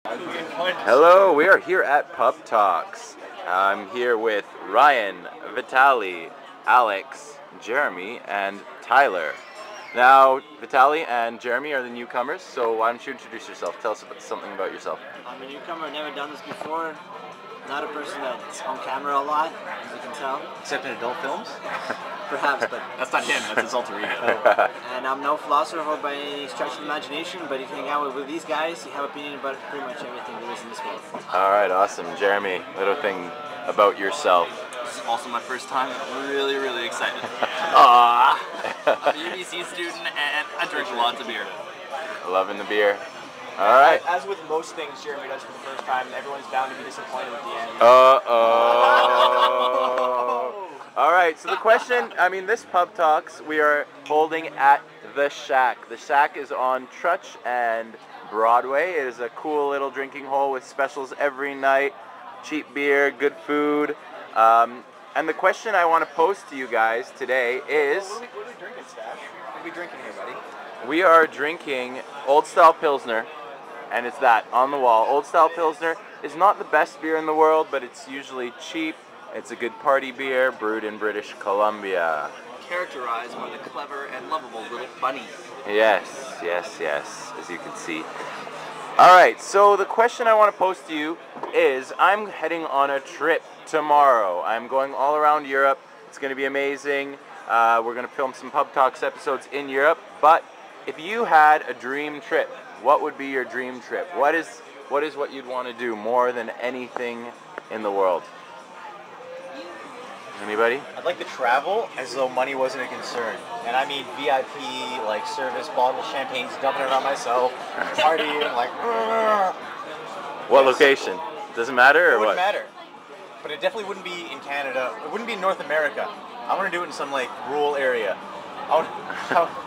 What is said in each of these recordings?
Hello, we are here at Pub Talks. I'm here with Ryan, Vitali, Alex, Jeremy, and Tyler. Now, Vitali and Jeremy are the newcomers, so why don't you introduce yourself? Tell us something about yourself. I'm a newcomer, never done this before. Not a person that's on camera a lot, as you can tell. Except in adult films? Perhaps, but That's not him, that's his alter ego. and I'm no philosopher by any stretch of the imagination, but if you hang out with these guys, you have opinion about pretty much everything there is in this world. Alright, awesome. Jeremy, little thing about yourself. This is also my first time, and I'm really excited. Aww. I'm a UBC student, and I drink lots of beer. Loving the beer. Alright. As with most things Jeremy does for the first time, everyone's bound to be disappointed at the end. Uh-oh. Alright, so the question, this Pub Talks, we are holding at The Shack. The Shack is on Trutch and Broadway. It is a cool little drinking hole with specials every night, cheap beer, good food. And the question I want to pose to you guys today is... What are we drinking, Stash? What are we drinking here, buddy? We are drinking Old Style Pilsner, and it's that, on the wall. Old Style Pilsner is not the best beer in the world, but it's usually cheap. It's a good party beer, brewed in British Columbia. Characterized by the clever and lovable little bunny. Yes, as you can see. Alright, so the question I want to pose to you is, I'm heading on a trip tomorrow. I'm going all around Europe. It's going to be amazing. We're going to film some Pub Talks episodes in Europe, but if you had a dream trip, what would be your dream trip? What is what you'd want to do more than anything in the world? Anybody? I'd like to travel as though money wasn't a concern. And I mean VIP, like service, bottle of champagnes, dumping it on myself, partying, like... What location? Doesn't matter or It what? wouldn't matter. But it definitely wouldn't be in Canada. It wouldn't be in North America. I want to do it in some, like, rural area.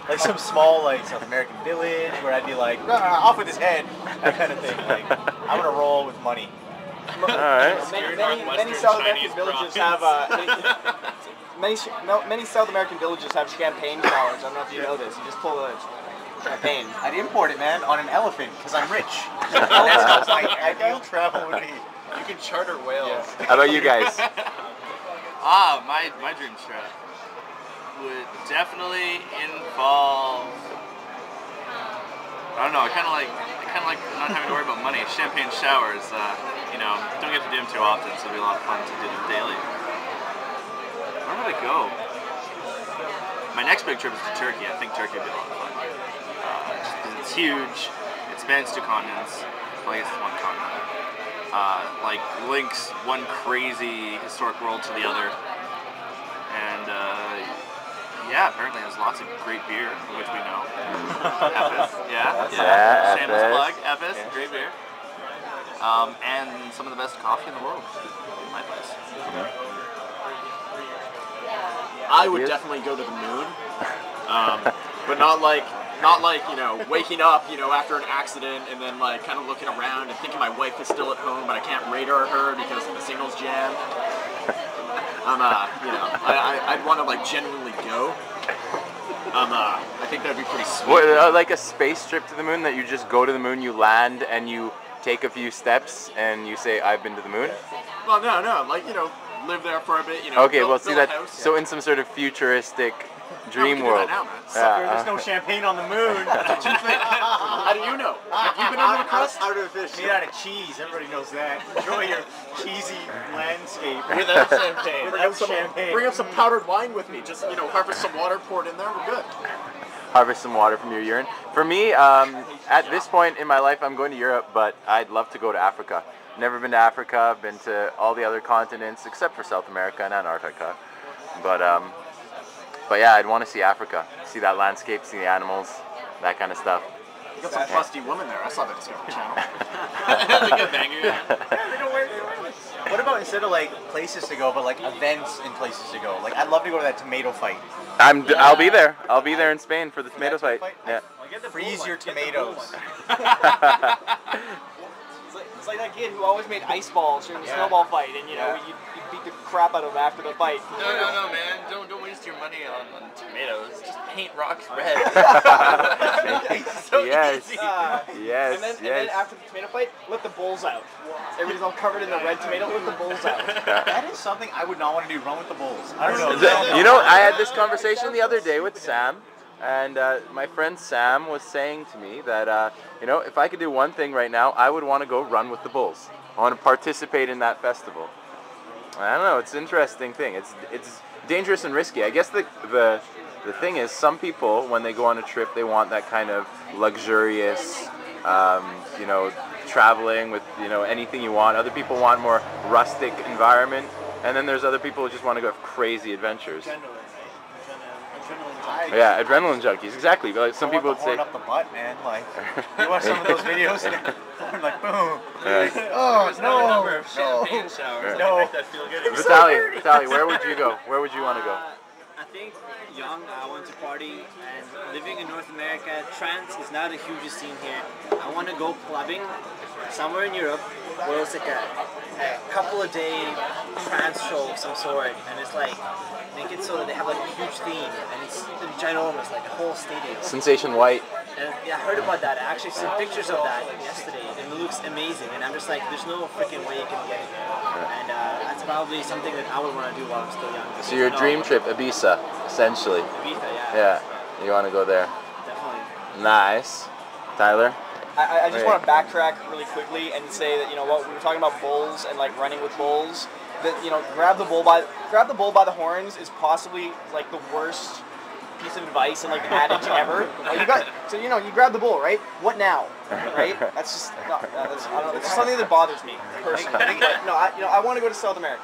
Like some small, like, South American village where I'd be like, off with his head, that kind of thing. Like, I want to roll with money. Alright. Many South American villages have many South American villages have champagne showers. I don't know if you know this. You just pull the champagne. I'd import it, man, on an elephant because I'm rich. That's how my ideal travel would be. You can charter whales. How about you guys? My dream trip would definitely involve... I don't know, I kind of like not having to worry about money. Champagne showers, don't get to do them too often, so it'll be a lot of fun to do them daily. Where would I go? My next big trip is to Turkey. I think Turkey would be a lot of fun. Just 'cause it's huge, it spans 2 continents, well, I guess it's 1 continent. Links one crazy historic world to the other. And, apparently has lots of great beer, which we know. Epis, Yeah, shameless Epis. plug, Epis, great beer. And some of the best coffee in the world, in my place. I would definitely go to the moon, but not like waking up after an accident and then like kind of looking around and thinking my wife is still at home, but I can't radar her because the signal's jammed. I'd want to like genuinely go. I think that'd be pretty sweet. What, like a space trip to the moon, that you just go to the moon, you land, and you take a few steps, and you say, I've been to the moon? Well, no, like live there for a bit. Okay, build, well, see build a that. house. So in some sort of futuristic dream we can do world. that now, man. Sucker, there's no champagne on the moon. How do you know? Have you been under the crust? Made out of cheese, everybody knows that. Enjoy your cheesy landscape. Without champagne. Without champagne. Bring up some powdered wine with me. Just harvest some water, pour it in there. We're good. Harvest some water from your urine. For me, at this point in my life, I'm going to Europe, but I'd love to go to Africa. Never been to Africa. I've been to all the other continents except for South America and Antarctica. But yeah, I'd want to see Africa. See that landscape, see the animals, that kind of stuff. You got some busty woman there. I saw the Discovery Channel. That's a good banger. What about instead of like places to go, but like events and places to go? Like I'd love to go to that tomato fight. I'll be there. I'll be there in Spain for the tomato fight. Yeah. Freeze your tomatoes. It's like that kid who always made ice balls during the snowball fight, and you beat the crap out of him after the fight. No, man. Don't waste waste your money on tomatoes. Just paint rocks red. So Yes. easy. Yes, And then yes. after the tomato fight, let the bulls out. Everybody's all covered in the red tomato. Let the bulls out. That is something I would not want to do. Run with the bulls. I don't know. You know, I had this conversation the other day with Sam, and my friend Sam was saying to me that, you know, if I could do one thing right now, I would want to go run with the bulls. I want to participate in that festival. I don't know. It's an interesting thing. It's dangerous and risky. I guess the thing is, some people, when they go on a trip, they want that kind of luxurious, you know, traveling with, you know, anything you want. Other people want more rustic environment, and then there's other people who just want to go have crazy adventures. Yeah, adrenaline junkies, exactly. But like some people would say, up the butt, man. Like, you watch some of those videos, and I'm like, boom. Yeah. Like, oh There's no number of champagne showers that make that feel good. Vitaly, where would you go? Where would you want to go? I think young, I want to party, and living in North America, trance is not a huge scene here. I want to go clubbing somewhere in Europe where it's like a couple of day trance show of some sort, and it's like, make it so that they have like a huge theme, and it's ginormous, like a whole stadium. Sensation White. And yeah, I heard about that. I actually seen pictures of that yesterday, and it looks amazing. And I'm just like, there's no freaking way you can get it here. And that's probably something that I would want to do while I'm still young. So your dream trip, Ibiza, essentially. Ibiza, Yeah, you want to go there. definitely. Nice. Tyler? I just Right. want to backtrack really quickly and say that, you know what, we were talking about bulls and like running with bulls. That, you know, grab the bull by the horns is possibly like the worst piece of advice and like adage ever. Like, you grab the bull, right? What now? Right? That's just no, that's, I don't know. It's just something that bothers me personally. But no, I want to go to South America.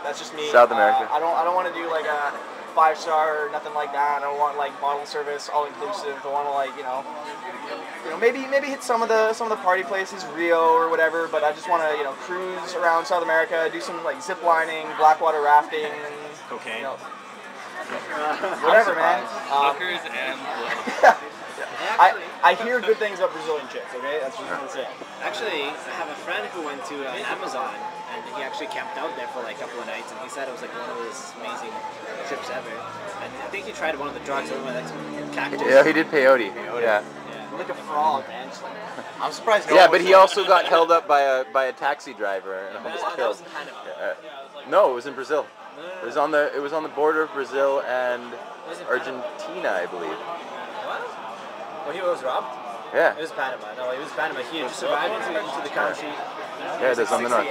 That's just me. South America. I don't want to do like a 5-star or nothing like that. I don't want like bottle service, all inclusive. I want to like maybe hit some of the party places, Rio or whatever. But I just want to cruise around South America, do some like zip lining, blackwater rafting, cocaine. Whatever, man. Hookers and blood. I hear good things about Brazilian chicks. Okay, that's just what I'm saying. Actually, I have a friend who went to Amazon, and he actually camped out there for like a couple of nights, and he said it was like one of his amazing trips ever. And I think he tried one of the drugs, like some cactus. Yeah, he did peyote. Yeah. Like a frog, man. I'm surprised. Yeah, but he also got held up by a taxi driver and almost That killed. was in Panama. No, it was in Brazil. It was on the border of Brazil and Argentina, I believe. What? Well, he was robbed? Yeah. It was Panama. No, it was Panama. He had just arrived into the country. Yeah, it is on the north.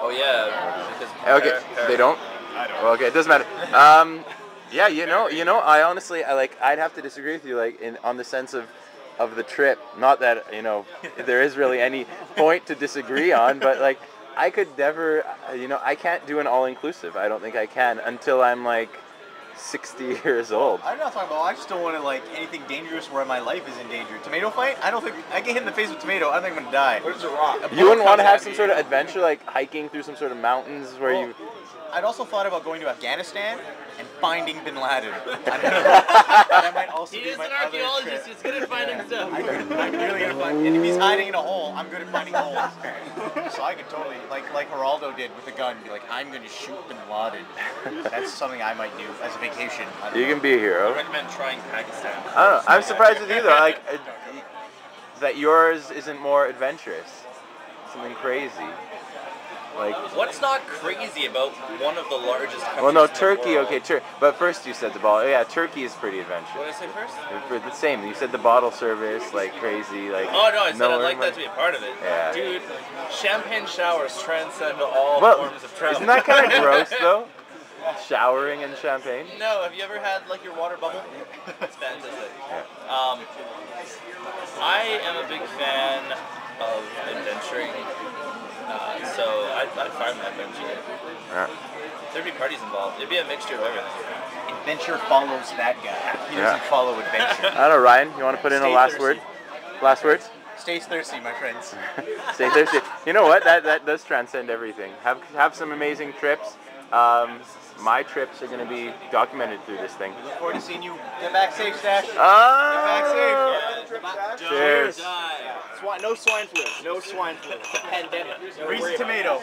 Oh yeah. Because Okay, they don't. Well, okay, it doesn't matter. Yeah, you know, I'd have to disagree with you, like on the sense of the trip. Not that there is really any point to disagree on, but like I could never, I can't do an all-inclusive. I don't think I can until I'm like 60 years old. I'm not talking about. I just don't want to like anything dangerous where my life is in danger. Tomato fight? I don't think I get hit in the face with tomato. I think I'm gonna die. What is a rock? You wouldn't want to have some sort of adventure, like hiking through some sort of mountains where you. I'd also thought about going to Afghanistan and finding Bin Laden. I don't know. That might also he be is my an other archaeologist. trip. He's good at finding stuff. I'm really gonna find. And if he's hiding in a hole, I'm good at finding holes. So I could totally, like Geraldo did with a gun, be like, I'm gonna shoot Bin Laden. That's something I might do as a vacation. I don't You know. can be a I hero. recommend trying Pakistan. I don't know. I'm surprised with you though. Like that yours isn't more adventurous. Something crazy. Like. What's not crazy about one of the largest countries Well, no, in the Turkey. world? Okay, but first you said the ball. Yeah, Turkey is pretty What adventurous. did I say first? For the same. You said the bottle service, like crazy, like. Oh no, I said I'd nowhere like that much- to be a part of it. Yeah. Dude, champagne showers transcend all Well, forms of travel. isn't that kind of gross though? Showering in champagne. No, have you ever had like your water bubble? It's fantastic. Yeah. I am a big fan of adventuring, so I'd find my adventure. Yeah. There'd be parties involved. It'd be a mixture of everything. Adventure follows that guy. He Yeah. doesn't follow adventure. I don't know, Ryan. You want to put in a Stay last thirsty. word? Last words? Stay thirsty, my friends. Stay thirsty. You know what? That does transcend everything. Have some amazing trips. My trips are going to be documented through this thing. Look forward to seeing you. Get back safe, Stash. Ah! Cheers. Die. No swine flu. No swine flu. Pandemic. Reese's tomato.